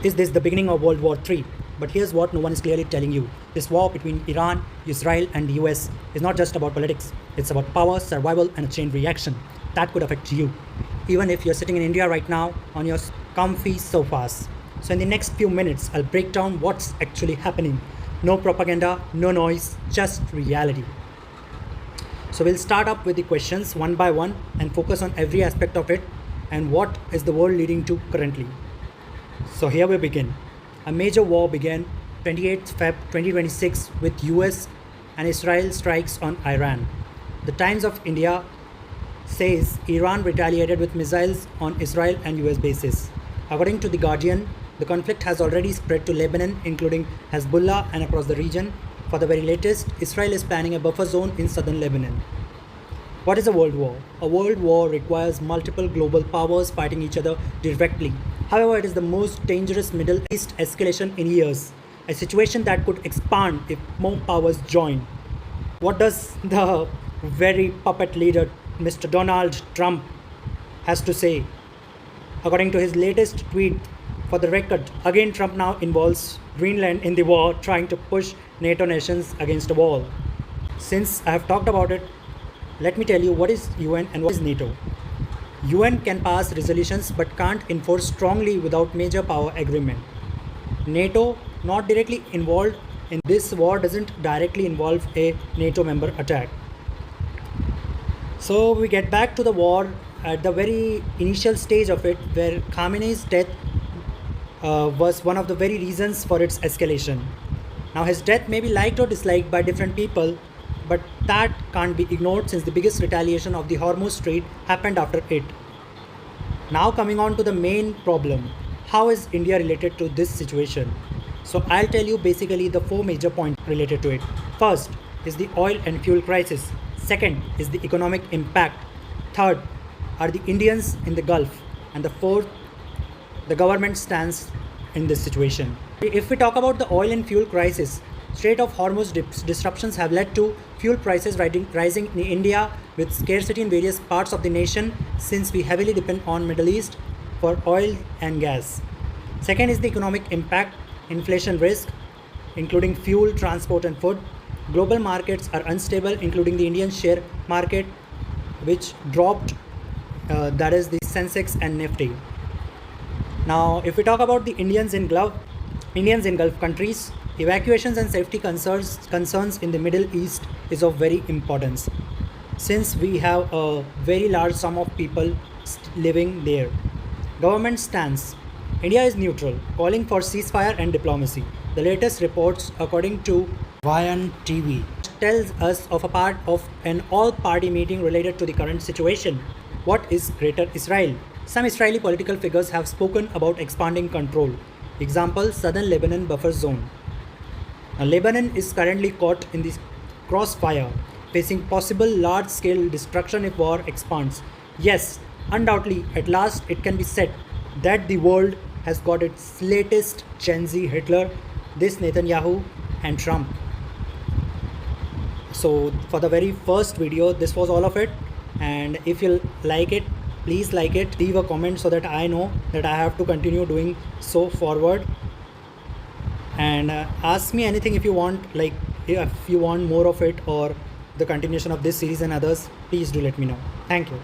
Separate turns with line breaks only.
Is this the beginning of World War III? But here's what no one is clearly telling you. This war between Iran, Israel, and the US is not just about politics. It's about power, survival, and a chain reaction that could affect you, even if you're sitting in India right now on your comfy sofas. So, in the next few minutes, I'll break down what's actually happening. No propaganda, no noise, just reality. So, we'll start up with the questions one by one and focus on every aspect of it and what is the world leading to currently. So here we begin. A major war began 28th Feb 2026 with US and Israel strikes on Iran. The Times of India says Iran retaliated with missiles on Israel and US bases. According to The Guardian, the conflict has already spread to Lebanon, including Hezbollah and across the region. For the very latest, Israel is planning a buffer zone in southern Lebanon. What is a world war? A world war requires multiple global powers fighting each other directly. However, it is the most dangerous Middle East escalation in years, a situation that could expand if more powers join. What does the very puppet leader, Mr. Donald Trump, has to say? According to his latest tweet, for the record, again Trump now involves Greenland in the war, trying to push NATO nations against a wall. Since I have talked about it, let me tell you what is UN and what is NATO. UN can pass resolutions but can't enforce strongly without major power agreement. NATO, not directly involved in this war, doesn't directly involve a NATO member attack. So we get back to the war at the very initial stage of it, where Khamenei's death was one of the very reasons for its escalation. Now his death may be liked or disliked by different people, but that can't be ignored since the biggest retaliation of the Hormuz Strait happened after it. Now coming on to the main problem, how is India related to this situation? So I'll tell you basically the four major points related to it. First is the oil and fuel crisis. Second is the economic impact. Third are the Indians in the Gulf. And the fourth, the government stance in this situation. If we talk about the oil and fuel crisis, Strait of Hormuz disruptions have led to fuel prices rising in India with scarcity in various parts of the nation since we heavily depend on Middle East for oil and gas. Second is the economic impact, inflation risk, including fuel, transport and food. Global markets are unstable, including the Indian share market, which dropped, that is the Sensex and Nifty. Now, if we talk about the Indians in Gulf countries, evacuations and safety concerns in the Middle East is of very importance, since we have a very large sum of people living there. Government stance. India is neutral, calling for ceasefire and diplomacy. The latest reports, according to Vian TV, tells us of a part of an all-party meeting related to the current situation. What is Greater Israel? Some Israeli political figures have spoken about expanding control. Example, southern Lebanon buffer zone. Now, Lebanon is currently caught in the crossfire, facing possible large-scale destruction if war expands. Yes, undoubtedly, at last it can be said that the world has got its latest Gen Z Hitler, this Netanyahu and Trump. So for the very first video, this was all of it. And if you like it, please like it, leave a comment so that I know that I have to continue doing so forward. And ask me anything if you want, like if you want more of it or the continuation of this series and others, please do let me know. Thank you.